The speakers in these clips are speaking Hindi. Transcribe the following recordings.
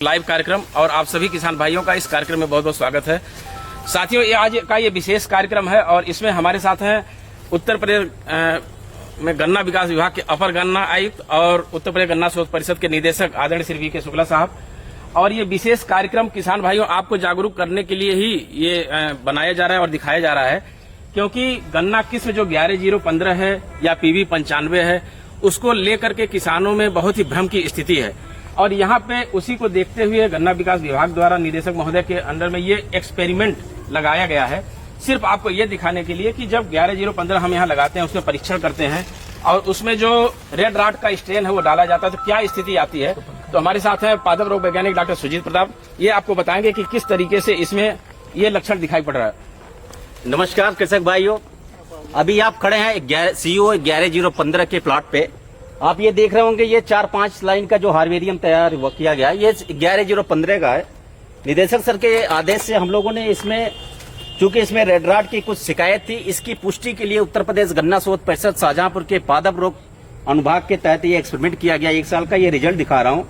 लाइव कार्यक्रम और आप सभी किसान भाइयों का इस कार्यक्रम में बहुत बहुत स्वागत है। साथियों, ये आज का ये विशेष कार्यक्रम है और इसमें हमारे साथ हैं उत्तर प्रदेश में गन्ना विकास विभाग के अपर गन्ना आयुक्त और उत्तर प्रदेश गन्ना शोध परिषद के निदेशक आदरणीय श्री वी के शुक्ला साहब। और ये विशेष कार्यक्रम किसान भाइयों आपको जागरूक करने के लिए ही ये बनाया जा रहा है और दिखाया जा रहा है, क्योंकि गन्ना किस्म जो 11015 है या PV 95 है, उसको लेकर के किसानों में बहुत ही भ्रम की स्थिति है। और यहाँ पे उसी को देखते हुए गन्ना विकास विभाग द्वारा निदेशक महोदय के अंडर में ये एक्सपेरिमेंट लगाया गया है, सिर्फ आपको ये दिखाने के लिए कि जब 11015 हम यहाँ लगाते हैं, उसमें परीक्षण करते हैं और उसमें जो रेड राट का स्ट्रेन है वो डाला जाता है तो क्या स्थिति आती है। तो हमारे साथ है पादप रोग वैज्ञानिक डॉक्टर सुजीत प्रताप, ये आपको बताएंगे कि किस तरीके से इसमें ये लक्षण दिखाई पड़ रहा है। नमस्कार कृषक भाइयों, अभी आप खड़े हैं CO 11015 के प्लॉट पे। आप ये देख रहे होंगे, ये 4-5 लाइन का जो हार्वेरियम तैयार किया गया है, ये 11015 का है। निदेशक सर के आदेश से हम लोगों ने इसमें, चूंकि इसमें रेड राट की कुछ शिकायत थी, इसकी पुष्टि के लिए उत्तर प्रदेश गन्ना शोध परिषद शाहजहांपुर के पादप रोग अनुभाग के तहत ये एक्सपेरिमेंट किया गया। 1 साल का ये रिजल्ट दिखा रहा हूँ।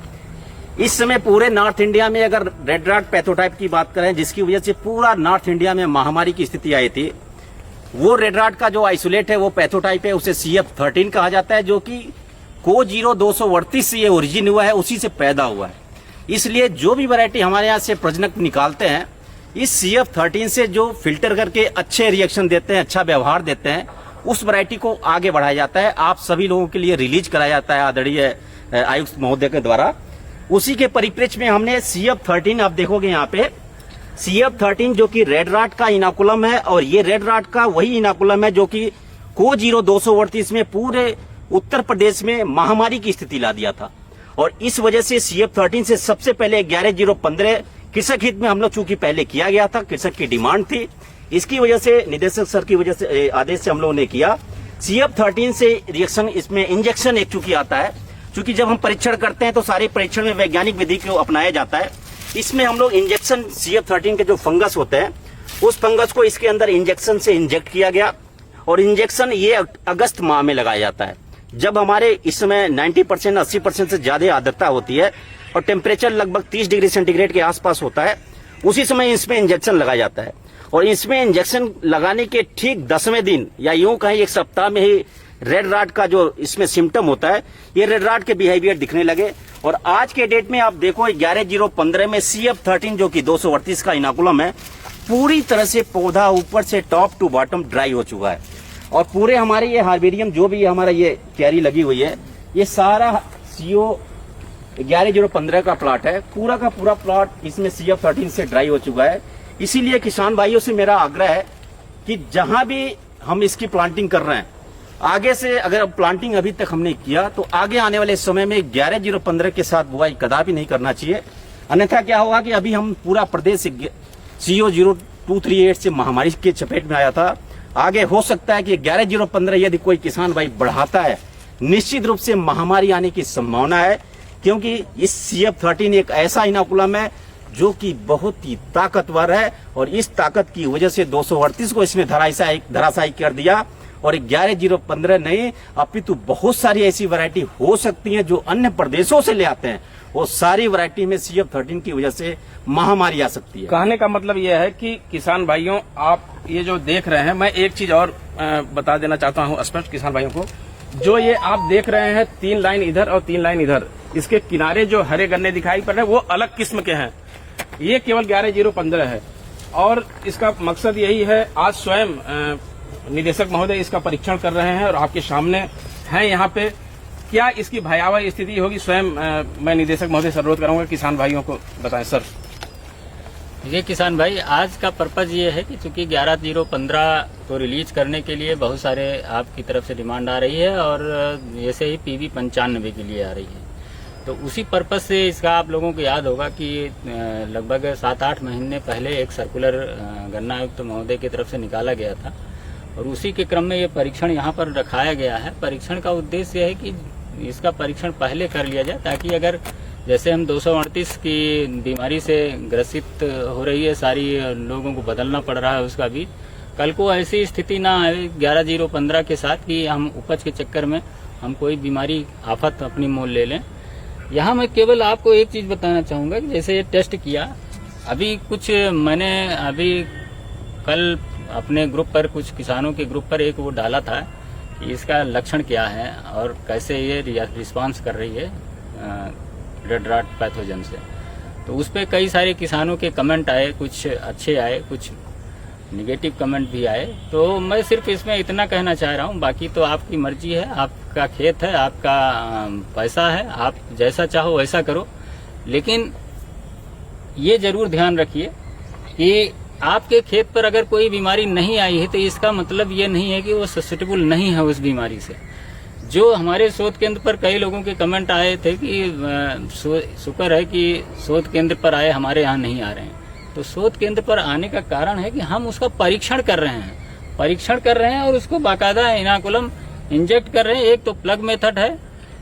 इस समय पूरे नॉर्थ इंडिया में अगर रेड राट पैथोटाइप की बात करें, जिसकी वजह से पूरा नॉर्थ इंडिया में महामारी की स्थिति आई थी, वो रेड राट का जो आइसोलेट है वो पैथोटाइप है, उसे CF13 कहा जाता है, जो कि Co0238 से ये ओरिजिन हुआ है, उसी से पैदा हुआ है। इसलिए जो भी वैरायटी हमारे यहाँ से प्रजनक निकालते हैं, इस CF13 से जो फिल्टर करके अच्छे रिएक्शन देते हैं, अच्छा व्यवहार देते हैं, उस वैरायटी को आगे बढ़ाया जाता है। आप सभी लोगों के लिए रिलीज कराया जाता है आदरणीय आयुक्त महोदय के द्वारा। उसी के परिप्रेक्ष्य में हमने CF13, आप देखोगे यहाँ पे CF13 जो कि रेड राट का इनाकुलम है, और ये रेड राट का वही इनाकुलम है जो कि Co0238 में पूरे उत्तर प्रदेश में महामारी की स्थिति ला दिया था। और इस वजह से CF13 से सबसे पहले 11015 कृषक हित में हम लोग चूंकि पहले किया गया था, कृषक की डिमांड थी, इसकी वजह से निदेशक सर की वजह से आदेश से हम लोगों ने किया। CF13 से रिएक्शन, इसमें इंजेक्शन एक चूंकि आता है, चूंकि जब हम परीक्षण करते हैं तो सारे परीक्षण में वैज्ञानिक विधि को अपनाया जाता है। इसमें हम लोग इंजेक्शन CF13 के जो फंगस होते हैं, उस फंगस को इसके अंदर इंजेक्शन से इंजेक्ट किया गया। और इंजेक्शन ये अगस्त माह में लगाया जाता है, जब हमारे इस समय 90% 80% से ज्यादा आर्द्रता होती है और टेम्परेचर लगभग 30 डिग्री सेंटीग्रेड के आसपास होता है, उसी समय इसमें इंजेक्शन लगाया जाता है। और इसमें इंजेक्शन लगाने के ठीक 10वें दिन या यूं कहें 1 सप्ताह में ही रेड राट का जो इसमें सिम्टम होता है, ये रेड राट के बिहेवियर दिखने लगे। और आज के डेट में आप देखो 11015 में CF13 जो कि 238 का इनाकुलम है, पूरी तरह से पौधा ऊपर से टॉप टू बॉटम ड्राई हो चुका है। और पूरे हमारे ये हार्वेरियम जो भी हमारा ये क्यारी लगी हुई है, ये सारा CO 11015 का प्लॉट है। पूरा का पूरा प्लॉट इसमें CF13 से ड्राई हो चुका है। इसीलिए किसान भाइयों से मेरा आग्रह है कि जहां भी हम इसकी प्लांटिंग कर रहे हैं, आगे से अगर प्लांटिंग अभी तक हमने किया तो आगे आने वाले समय में 11015 के साथ बुआई कदापि नहीं करना चाहिए। अन्यथा क्या होगा कि अभी हम पूरा प्रदेश CO 0238 से महामारी के चपेट में आया था। आगे हो सकता है कि 11015 यदि कोई किसान भाई बढ़ाता है, निश्चित रूप से महामारी आने की संभावना है, क्योंकि इस CF13 एक ऐसा इनाकुलम है जो कि बहुत ही ताकतवर है। और इस ताकत की वजह से 238 को इसने धराशायी कर दिया। और 11015 नहीं, अपितु बहुत सारी ऐसी वैरायटी हो सकती हैं जो अन्य प्रदेशों से ले आते हैं, वो सारी वैरायटी में CF13 की वजह से महामारी आ सकती है। कहने का मतलब यह है कि किसान भाइयों, आप ये जो देख रहे हैं, मैं एक चीज और बता देना चाहता हूं स्पष्ट किसान भाइयों को। जो ये आप देख रहे हैं 3 लाइन इधर और 3 लाइन इधर, इसके किनारे जो हरे गन्ने दिखाई पड़ रहे हैं वो अलग किस्म के हैं। ये केवल 11015 है और इसका मकसद यही है। आज स्वयं निदेशक महोदय इसका परीक्षण कर रहे हैं और आपके सामने हैं यहाँ पे। क्या इसकी भयावह स्थिति होगी, स्वयं मैं निदेशक महोदय से अनुरोध करूंगा किसान भाइयों को बताएं। सर, ये किसान भाई, आज का पर्पज ये है कि चूंकि 11015 को रिलीज करने के लिए बहुत सारे आपकी तरफ से डिमांड आ रही है और जैसे ही PV 95 के लिए आ रही है, तो उसी पर्पज से इसका आप लोगों को याद होगा कि लगभग 7-8 महीने पहले एक सर्कुलर गन्ना आयुक्त महोदय की तरफ से निकाला गया था और उसी के क्रम में ये परीक्षण यहाँ पर रखाया गया है। परीक्षण का उद्देश्य है कि इसका परीक्षण पहले कर लिया जाए, ताकि अगर जैसे हम 238 की बीमारी से ग्रसित हो रही है, सारी लोगों को बदलना पड़ रहा है उसका भी, कल को ऐसी स्थिति ना आए 11015 के साथ कि हम उपज के चक्कर में हम कोई बीमारी आफत अपनी मोल ले लें। यहाँ मैं केवल आपको एक चीज बताना चाहूंगा कि जैसे ये टेस्ट किया, अभी कुछ मैंने अभी कल अपने ग्रुप पर, कुछ किसानों के ग्रुप पर एक वो डाला था कि इसका लक्षण क्या है और कैसे ये रिस्पांस कर रही है रेड रॉट पैथोजन से। तो उस पर कई सारे किसानों के कमेंट आए, कुछ अच्छे आए, कुछ निगेटिव कमेंट भी आए। तो मैं सिर्फ इसमें इतना कहना चाह रहा हूँ, बाकी तो आपकी मर्जी है, आपका खेत है, आपका पैसा है, आप जैसा चाहो वैसा करो। लेकिन ये जरूर ध्यान रखिए कि आपके खेत पर अगर कोई बीमारी नहीं आई है तो इसका मतलब ये नहीं है कि वो ससेप्टेबल नहीं है उस बीमारी से। जो हमारे शोध केंद्र पर कई लोगों के कमेंट आए थे कि शुक्र है कि शोध केंद्र पर आए, हमारे यहाँ नहीं आ रहे हैं। तो शोध केंद्र पर आने का कारण है कि हम उसका परीक्षण कर रहे हैं और उसको बाकायदा इनाकुलम इंजेक्ट कर रहे हैं। एक तो प्लग मेथड है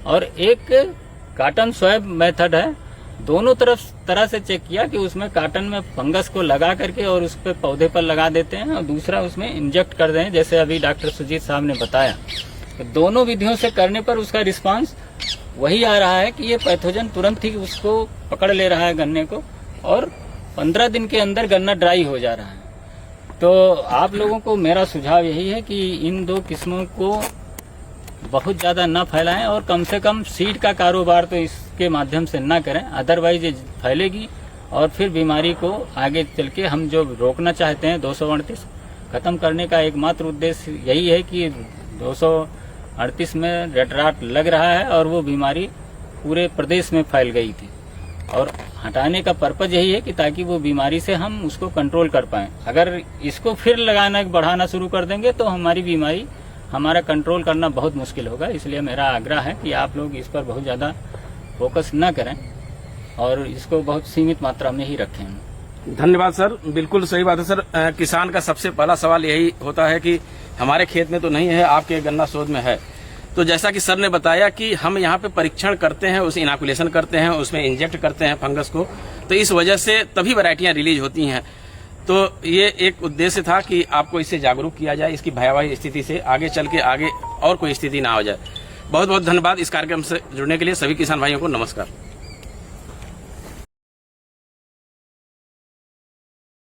और एक कॉटन स्वैब मेथड है। दोनों तरह से चेक किया कि उसमें कॉटन में फंगस को लगा करके और उस पर पौधे पर लगा देते हैं और दूसरा उसमें इंजेक्ट कर दें, जैसे अभी डॉक्टर सुजीत साहब ने बताया। तो दोनों विधियों से करने पर उसका रिस्पांस वही आ रहा है कि ये पैथोजन तुरंत ही उसको पकड़ ले रहा है गन्ने को और 15 दिन के अंदर गन्ना ड्राई हो जा रहा है। तो आप लोगों को मेरा सुझाव यही है कि इन दो किस्मों को बहुत ज्यादा न फैलाएं और कम से कम सीड का कारोबार तो इसके माध्यम से न करें, अदरवाइज ये फैलेगी और फिर बीमारी को आगे चल के हम जो रोकना चाहते हैं 238 खत्म करने का एकमात्र उद्देश्य यही है कि 238 में रेड रॉट लग रहा है और वो बीमारी पूरे प्रदेश में फैल गई थी और हटाने का पर्पज यही है कि ताकि वो बीमारी से हम उसको कंट्रोल कर पाएं। अगर इसको फिर लगाना बढ़ाना शुरू कर देंगे तो हमारी बीमारी हमारा कंट्रोल करना बहुत मुश्किल होगा। इसलिए मेरा आग्रह है कि आप लोग इस पर बहुत ज़्यादा फोकस न करें और इसको बहुत सीमित मात्रा में ही रखें। धन्यवाद सर, बिल्कुल सही बात है सर। किसान का सबसे पहला सवाल यही होता है कि हमारे खेत में तो नहीं है, आपके गन्ना शोध में है। तो जैसा कि सर ने बताया कि हम यहाँ पे परीक्षण करते हैं, उसे इनाकुलेशन करते हैं, उसमें इंजेक्ट करते हैं फंगस को, तो इस वजह से तभी वैरायटियां रिलीज होती हैं। तो ये एक उद्देश्य था कि आपको इससे जागरूक किया जाए, इसकी भयावह स्थिति से आगे चल के आगे और कोई स्थिति ना हो जाए। बहुत बहुत धन्यवाद इस कार्यक्रम से जुड़ने के लिए। सभी किसान भाइयों को नमस्कार।